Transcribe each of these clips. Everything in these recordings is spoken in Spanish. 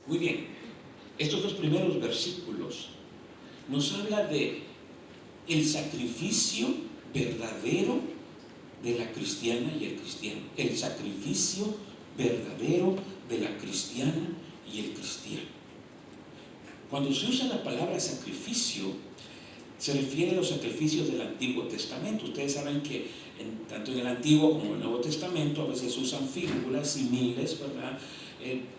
Muy bien, estos dos primeros versículos nos habla de el sacrificio verdadero de la cristiana y el cristiano. El sacrificio verdadero de la cristiana y el cristiano. Cuando se usa la palabra sacrificio, se refiere a los sacrificios del Antiguo Testamento. Ustedes saben que tanto en el Antiguo como en el Nuevo Testamento a veces usan figuras similares, ¿verdad?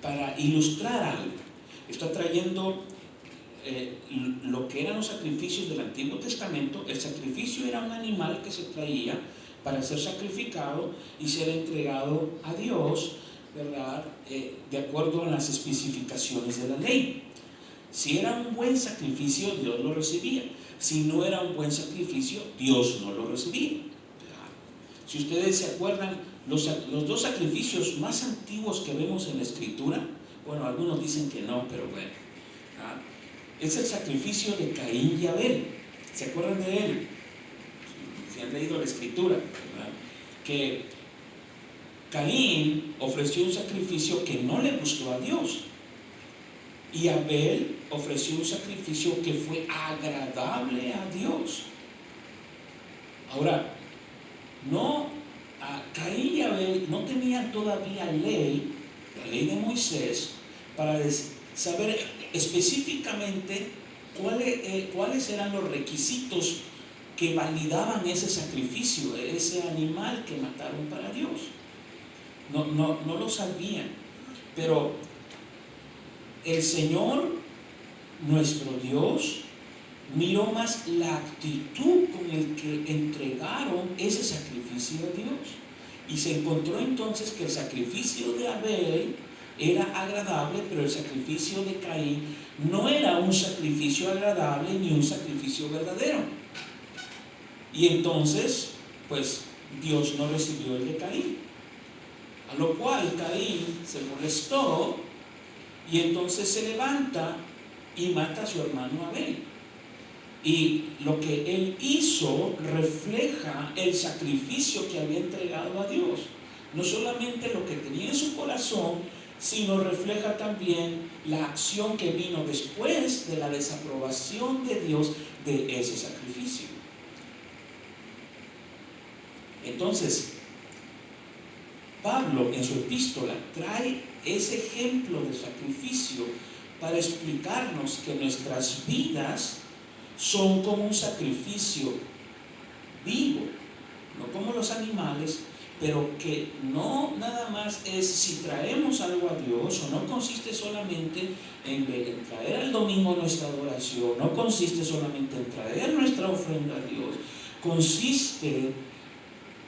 Para ilustrar algo. Está trayendo lo que eran los sacrificios del Antiguo Testamento. El sacrificio era un animal que se traía para ser sacrificado y ser entregado a Dios, ¿verdad? De acuerdo a las especificaciones de la ley. Si era un buen sacrificio, Dios lo recibía. Si no era un buen sacrificio, Dios no lo recibía. Si ustedes se acuerdan, los dos sacrificios más antiguos que vemos en la Escritura, bueno, algunos dicen que no, pero bueno, es el sacrificio de Caín y Abel. ¿Se acuerdan de él? Si han leído la Escritura, ¿verdad? Que Caín ofreció un sacrificio que no le gustó a Dios, y Abel ofreció un sacrificio que fue agradable a Dios. Ahora, Caín y Abel no tenían todavía ley, la ley de Moisés, para saber específicamente cuáles eran los requisitos que validaban ese sacrificio, ese animal que mataron para Dios. No lo sabían, pero el Señor, nuestro Dios, miró más la actitud con el que entregaron ese sacrificio a Dios, y se encontró entonces que el sacrificio de Abel era agradable, pero el sacrificio de Caín no era un sacrificio agradable ni un sacrificio verdadero. Y entonces, pues Dios no recibió el de Caín, a lo cual Caín se molestó y entonces se levanta y mata a su hermano Abel. Y lo que él hizo refleja el sacrificio que había entregado a Dios. No solamente lo que tenía en su corazón, sino refleja también la acción que vino después de la desaprobación de Dios de ese sacrificio. Entonces, Pablo en su epístola trae ese ejemplo de sacrificio para explicarnos que nuestras vidas son como un sacrificio vivo, no como los animales, pero que no nada más es si traemos algo a Dios, o no consiste solamente en traer el domingo nuestra adoración, no consiste solamente en traer nuestra ofrenda a Dios, consiste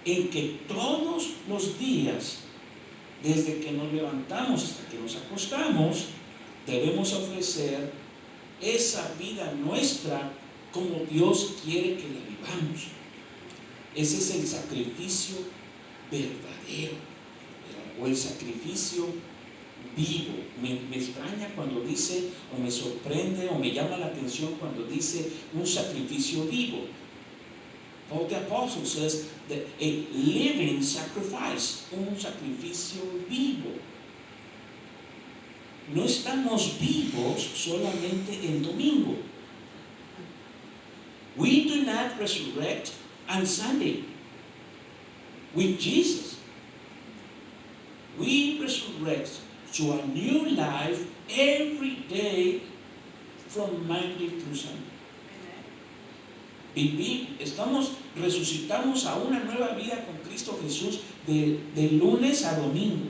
en que todos los días, desde que nos levantamos hasta que nos acostamos, debemos ofrecer esa vida nuestra como Dios quiere que la vivamos. Ese es el sacrificio verdadero, o el sacrificio vivo. Me extraña cuando dice, o me sorprende, o me llama la atención cuando dice un sacrificio vivo. Paul the Apostle says that a living sacrifice, un sacrificio vivo. No estamos vivos solamente el domingo. We do not resurrect on Sunday with Jesus. We resurrect to a new life every day from Monday through Sunday. Resucitamos a una nueva vida con Cristo Jesús de lunes a domingo.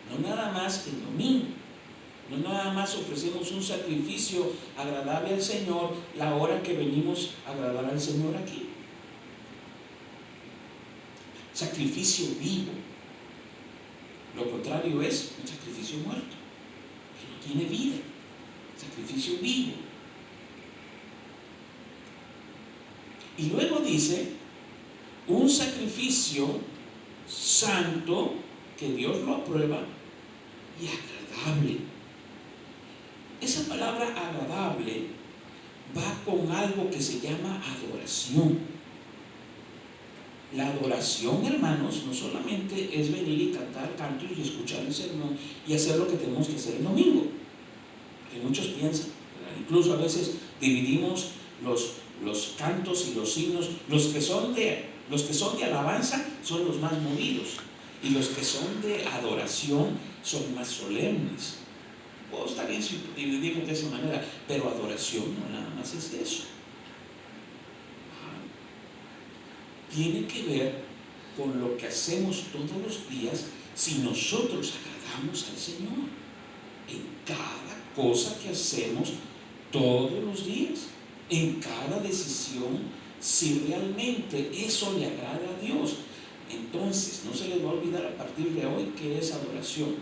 No nada más el domingo. No nada más ofrecemos un sacrificio agradable al Señor la hora que venimos a agradar al Señor aquí. Sacrificio vivo. Lo contrario es un sacrificio muerto, que no tiene vida. Sacrificio vivo. Y luego dice, un sacrificio santo, que Dios lo aprueba, y agradable. Esa palabra agradable va con algo que se llama adoración. La adoración, hermanos, no solamente es venir y cantar cantos y escuchar el sermón y hacer lo que tenemos que hacer el domingo, que muchos piensan, ¿verdad? Incluso a veces dividimos los cantos y los himnos. Los que son de alabanza son los más movidos, y los que son de adoración son más solemnes. Está bien si dividimos de esa manera, pero adoración no nada más es eso. Tiene que ver con lo que hacemos todos los días si nosotros agradamos al Señor en cada cosa que hacemos todos los días, en cada decisión, si realmente eso le agrada a Dios. Entonces no se les va a olvidar a partir de hoy qué es adoración.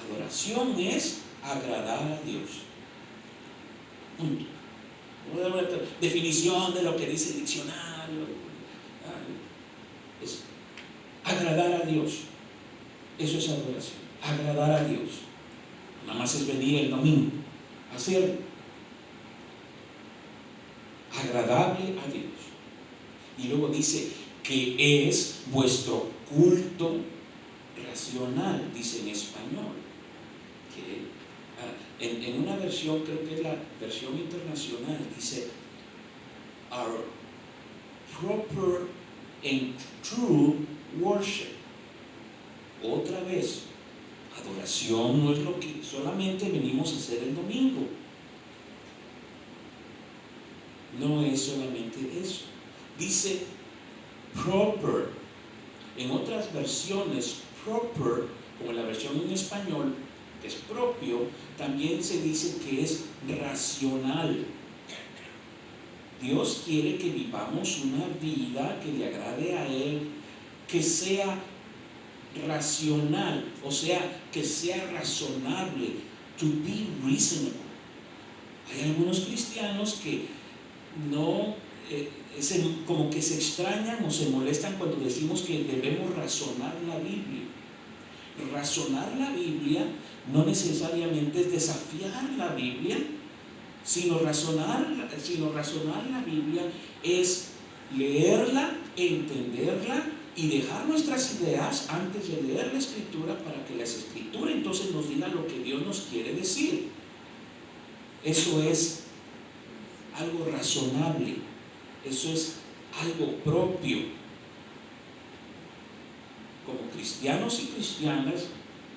Adoración es agradar a Dios. Punto. Voy a dar una definición de lo que dice el diccionario. Es agradar a Dios. Eso es adoración. Agradar a Dios. Nada más es venir el domingo a hacerlo. Agradable a Dios. Y luego dice que es vuestro culto racional, dice en español. Que en una versión, creo que es la versión internacional, dice our proper and true worship. Otra vez, adoración no es lo que solamente venimos a hacer el domingo. No es solamente eso. Dice proper. En otras versiones, proper, como la versión en español, que es propio, también se dice que es racional. Dios quiere que vivamos una vida que le agrade a Él, que sea racional, o sea, que sea razonable, to be reasonable. Hay algunos cristianos que no, como que se extrañan o se molestan cuando decimos que debemos razonar la Biblia. Razonar la Biblia no necesariamente es desafiar la Biblia, sino razonar la Biblia es leerla, entenderla y dejar nuestras ideas antes de leer la Escritura, para que la Escritura entonces nos diga lo que Dios nos quiere decir. Eso es algo razonable, eso es algo propio. Como cristianos y cristianas,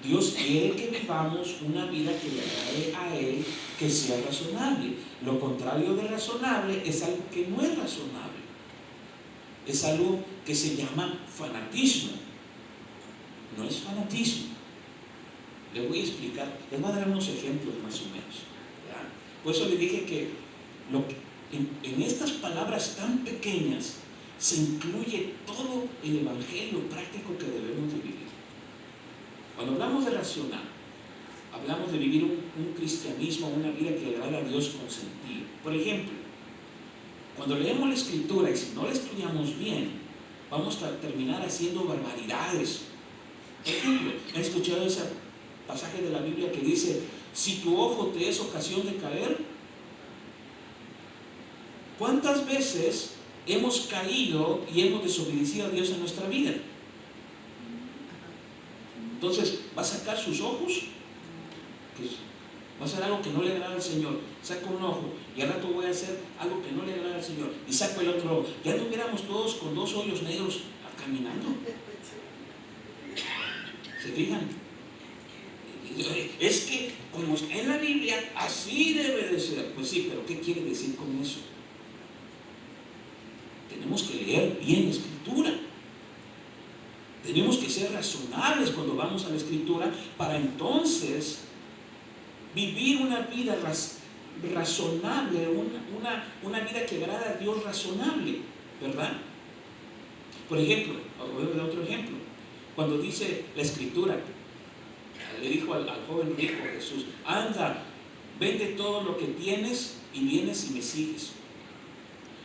Dios quiere que vivamos una vida que le agrade a Él, que sea razonable. Lo contrario de razonable es algo que no es razonable. Es algo que se llama fanatismo. No es fanatismo. Les voy a explicar, les voy a dar unos ejemplos más o menos, ¿verdad? Por eso le dije que en estas palabras tan pequeñas se incluye todo el evangelio práctico que debemos de vivir. Cuando hablamos de racional, hablamos de vivir un cristianismo, una vida que le agrada a Dios con sentido. Por ejemplo, cuando leemos la Escritura y si no la estudiamos bien, vamos a terminar haciendo barbaridades. Por ejemplo, ¿han escuchado ese pasaje de la Biblia que dice: si tu ojo te es ocasión de caer? ¿Cuántas veces hemos caído y hemos desobedecido a Dios en nuestra vida? Entonces, ¿va a sacar sus ojos? Va a hacer algo que no le agrada al Señor. Saco un ojo y al rato voy a hacer algo que no le agrada al Señor y saco el otro ojo. Ya no hubiéramos todos con dos hoyos negros caminando. ¿Se fijan? Es que como está en la Biblia, así debe de ser. Pues sí, pero ¿qué quiere decir con eso? Tenemos que leer bien la Escritura. Tenemos que ser razonables cuando vamos a la Escritura, para entonces vivir una vida razonable, una vida que agrada a Dios razonable, ¿verdad? Por ejemplo, voy a dar otro ejemplo. Cuando dice la Escritura, le dijo al joven rico Jesús: anda, vende todo lo que tienes y vienes y me sigues.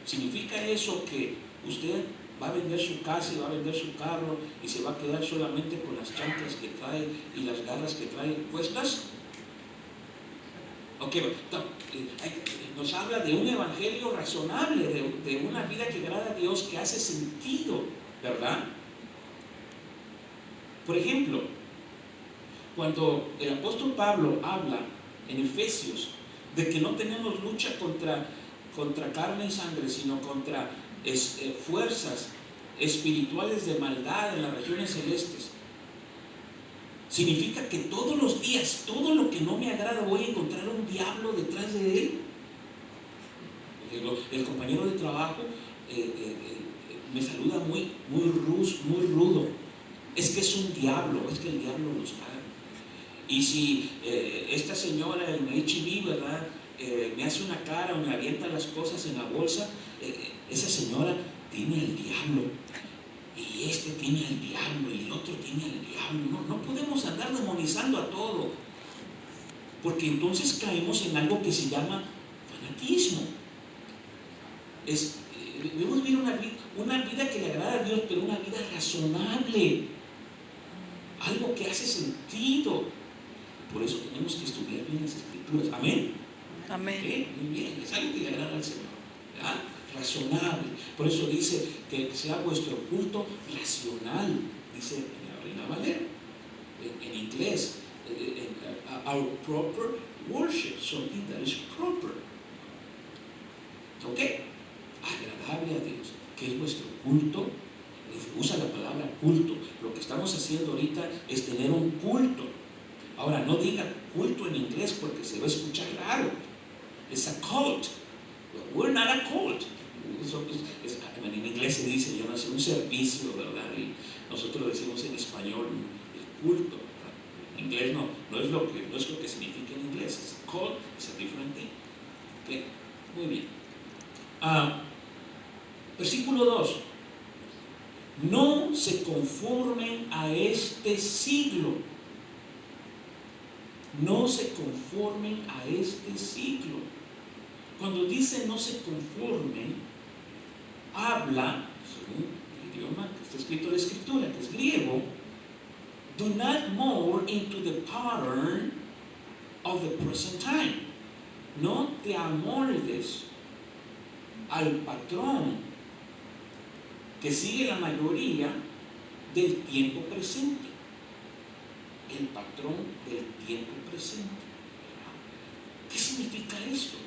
¿Significa eso que usted va a vender su casa y va a vender su carro y se va a quedar solamente con las chanclas que trae y las garras que trae puestas? Ok, nos habla de un evangelio razonable, de una vida que agrada a Dios, que hace sentido. ¿verdad? Por ejemplo, cuando el apóstol Pablo habla en Efesios de que no tenemos lucha contra carne y sangre, sino contra fuerzas espirituales de maldad en las regiones celestes, significa que todos los días, todo lo que no me agrada, voy a encontrar un diablo detrás de él. El compañero de trabajo me saluda muy rudo. Es que es un diablo, es que el diablo los caga. Y si esta señora en H&B, ¿verdad?, me hace una cara o me avienta las cosas en la bolsa, esa señora tiene al diablo. Y este tiene al diablo, y el otro tiene al diablo. No podemos andar demonizando a todo, porque entonces caemos en algo que se llama fanatismo. Debemos vivir una vida que le agrada a Dios, pero una vida razonable, algo que hace sentido. Por eso tenemos que estudiar bien las Escrituras. Amén. Amén. Muy bien, es algo que le agrada al Señor, ¿verdad? Razonable. Por eso dice que sea vuestro culto racional, dice la Reina Valera en inglés, our proper worship, something that is proper. ¿Ok? Agradable a Dios, que es vuestro culto. Usa la palabra culto. Lo que estamos haciendo ahorita es tener un culto. Ahora, no diga culto en inglés porque se va a escuchar raro. Es a cult. We're not a cult. En inglés se dice, yo no sé, un servicio, ¿verdad? Y nosotros decimos en español el culto, ¿verdad? En inglés no es lo que significa en inglés. Es a cult, es a different thing. ¿Okay? Muy bien. Versículo 2. No se conformen a este siglo. No se conformen a este siglo. Cuando dice no se conformen, habla, según el idioma que está escrito en la Escritura, que es griego, do not mold into the pattern of the present time. No te amoldes al patrón que sigue la mayoría del tiempo presente. El patrón del tiempo presente. ¿Qué significa esto?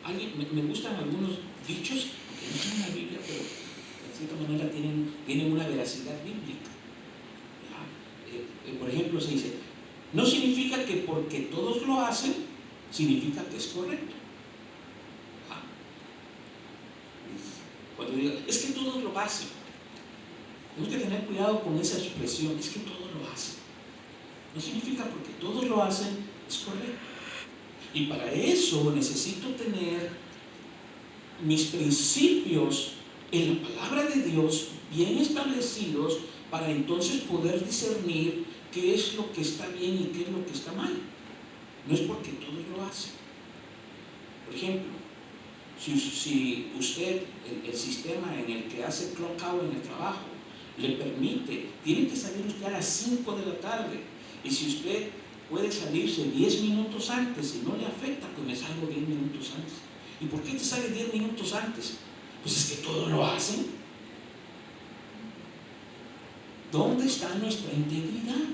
Me gustan algunos dichos que no son en la Biblia, pero de cierta manera tienen una veracidad bíblica. Por ejemplo, se dice, no significa que porque todos lo hacen, significa que es correcto. Cuando digo, es que todos lo hacen, tenemos que tener cuidado con esa expresión, es que todos lo hacen. No significa porque todos lo hacen, es correcto. Y para eso necesito tener mis principios en la palabra de Dios bien establecidos para entonces poder discernir qué es lo que está bien y qué es lo que está mal. No es porque todos lo hacen. Por ejemplo, si usted, el sistema en el que hace clock out en el trabajo, le permite, tiene que salir usted a las 5 de la tarde, y si usted puede salirse 10 minutos antes y no le afecta, pues me salgo 10 minutos antes. ¿Y por qué te sale 10 minutos antes? Pues es que todos lo hacen. ¿Dónde está nuestra integridad?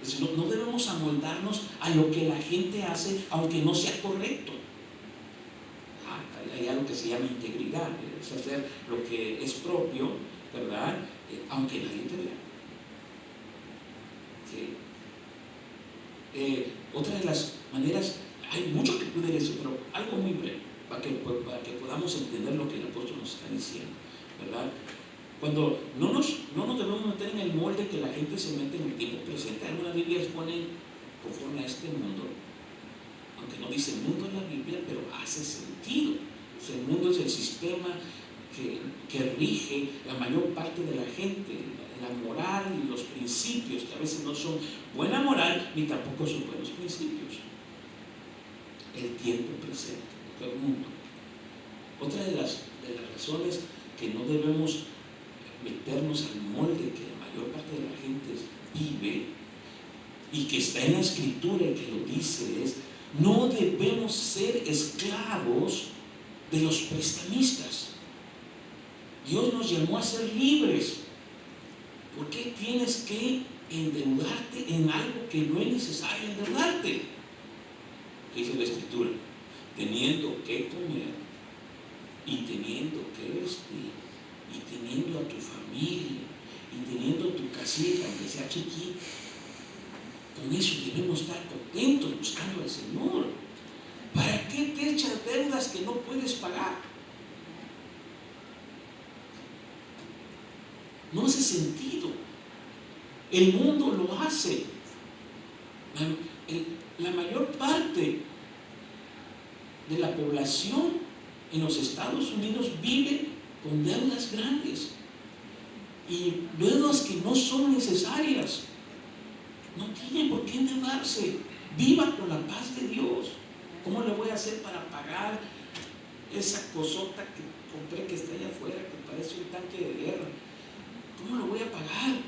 Pues no debemos amoldarnos a lo que la gente hace, aunque no sea correcto. Hay algo que se llama integridad, es hacer lo que es propio, ¿verdad? Aunque nadie te vea. ¿Sí? Otra de las maneras, hay mucho que pude decir, pero algo muy breve, para que podamos entender lo que el apóstol nos está diciendo, ¿verdad? Cuando no nos debemos meter en el molde que la gente se mete en el tiempo presente. Algunas Biblias ponen conforme a este mundo, aunque no dice mundo en la Biblia, pero hace sentido. El mundo es el sistema que rige la mayor parte de la gente, la moral y los principios, que a veces no son buena moral ni tampoco son buenos principios. El tiempo presente, todo el mundo. Otra de las razones que no debemos meternos al molde que la mayor parte de la gente vive y que está en la Escritura y que lo dice es, no debemos ser esclavos de los prestamistas. Dios nos llamó a ser libres. ¿Por qué tienes que endeudarte en algo que no es necesario endeudarte? ¿Qué dice la Escritura? Teniendo que comer y teniendo que vestir y teniendo a tu familia y teniendo tu casita, aunque sea chiquita, con eso debemos estar contentos buscando al Señor. ¿Para qué te echas deudas que no puedes pagar? No hace sentido. El mundo lo hace. La mayor parte de la población en los Estados Unidos vive con deudas grandes y deudas que no son necesarias. No tiene por qué endeudarse. Viva con la paz de Dios. ¿Cómo le voy a hacer para pagar esa cosota que compré que está allá afuera, que parece un tanque de guerra? ¿Cómo lo voy a pagar?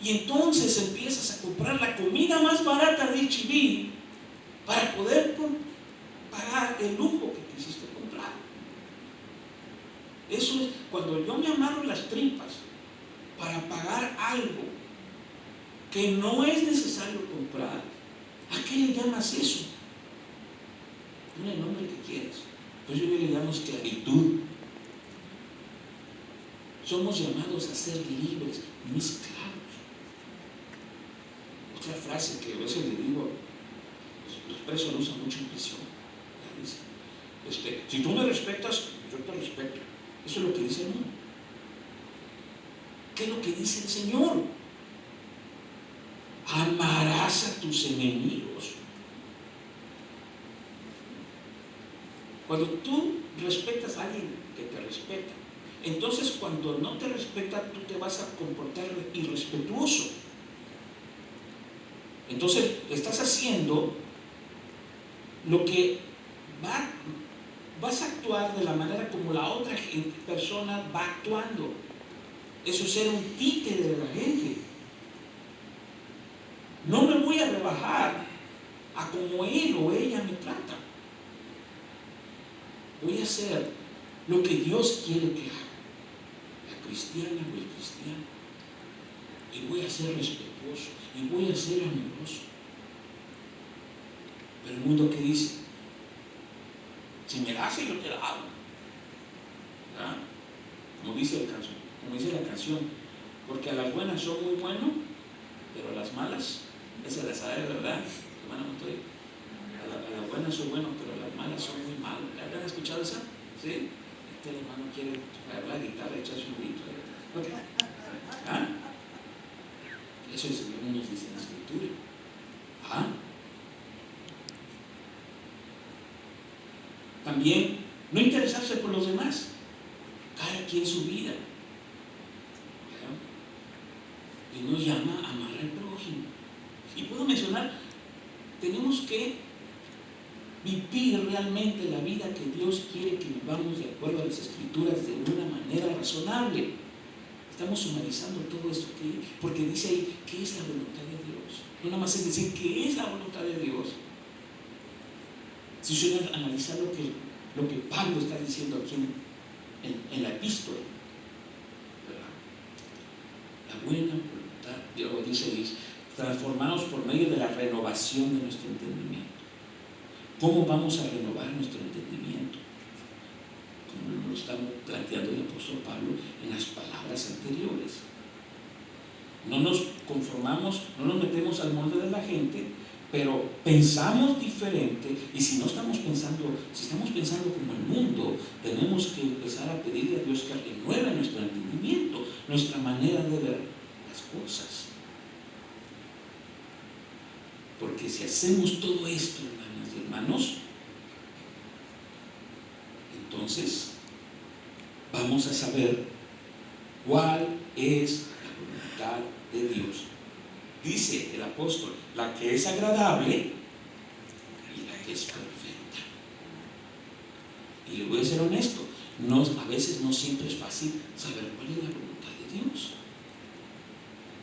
Y entonces empiezas a comprar la comida más barata de H-E-B para poder pagar el lujo que quisiste comprar. Eso es cuando yo me amarro las tripas para pagar algo que no es necesario comprar. ¿A qué le llamas eso? Ponle el nombre que quieras. Pues yo le llamo esclavitud. Somos llamados a ser libres, no esclavos. Otra frase que a veces le digo, los presos lo usan mucho en prisión. Si tú me respetas, yo te respeto. Eso es lo que dice el mundo. ¿Qué es lo que dice el Señor? Amarás a tus enemigos. Cuando tú respetas a alguien que te respeta, entonces cuando no te respeta, tú te vas a comportar irrespetuoso. Entonces estás haciendo lo que vas a actuar de la manera como la otra persona va actuando. Eso es ser un títere de la gente. No me voy a rebajar a como él o ella me trata. Voy a hacer lo que Dios quiere que haga. La cristiana o el cristiano. Y voy a ser respetuoso. Y voy a ser amoroso. Pero el mundo, ¿qué dice? Si me la hace, yo te la hago. ¿Verdad? Como dice la canción, porque a las buenas son muy buenos, pero a las malas, esa la sabe, ¿verdad? Hermano Montoya. A las buenas son buenos, pero a las malas son muy malos. ¿Han escuchado esa? ¿Sí? Este hermano quiere tocar la guitarra y echarse un grito. Okay. ¿Ah? Eso es lo que nos dice en la Escritura. ¿Ah? También no interesarse por los demás, cada quien su vida. Y nos llama a amar al prójimo. Y puedo mencionar, tenemos que vivir realmente la vida que Dios quiere que vivamos de acuerdo a las Escrituras de una manera razonable. Estamos sumarizando todo esto, porque dice ahí, ¿qué es la voluntad de Dios? No nada más es decir, ¿qué es la voluntad de Dios? Si usted analiza lo que Pablo está diciendo aquí en la epístola, ¿verdad? La buena voluntad, Dios dice, transformados por medio de la renovación de nuestro entendimiento. ¿Cómo vamos a renovar nuestro entendimiento? Como lo está planteando el apóstol Pablo en las palabras anteriores. No nos conformamos, no nos metemos al molde de la gente, pero pensamos diferente. Y si estamos pensando como el mundo, tenemos que empezar a pedirle a Dios que renueve nuestro entendimiento, nuestra manera de ver las cosas. Porque si hacemos todo esto, hermanas y hermanos, entonces vamos a saber cuál es la voluntad de Dios. Dice el apóstol, la que es agradable y la que es perfecta. Y le voy a ser honesto, a veces no siempre es fácil saber cuál es la voluntad de Dios.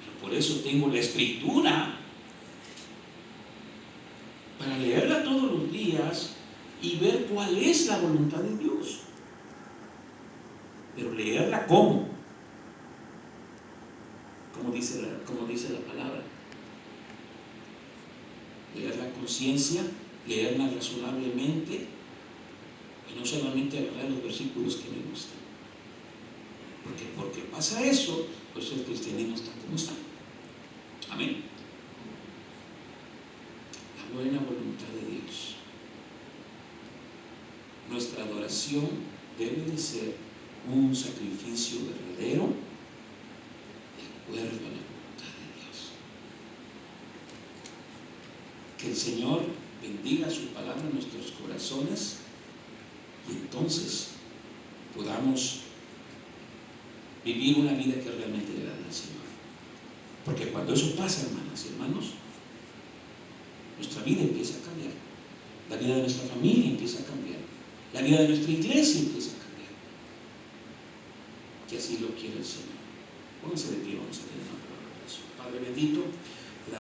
Pero por eso tengo la Escritura para leerla todos los días y ver cuál es la voluntad de Dios. Pero leerla ¿cómo? Como dice la palabra. Leer la conciencia, leerla razonablemente, y no solamente agarrar los versículos que me gustan. Porque pasa eso, pues el cristianismo está como está. Amén. La buena voluntad de Dios. Nuestra adoración debe de ser un sacrificio verdadero de acuerdo a la voluntad de Dios. Que el Señor bendiga su palabra en nuestros corazones y entonces podamos vivir una vida que realmente le agrade al Señor. Porque cuando eso pasa, hermanas y hermanos, nuestra vida empieza a cambiar. La vida de nuestra familia empieza a cambiar. La vida de nuestra iglesia empieza a cambiar. Que así lo quiere el Señor. Pónganse de pie, vamos a tener una palabra de oración. Padre bendito.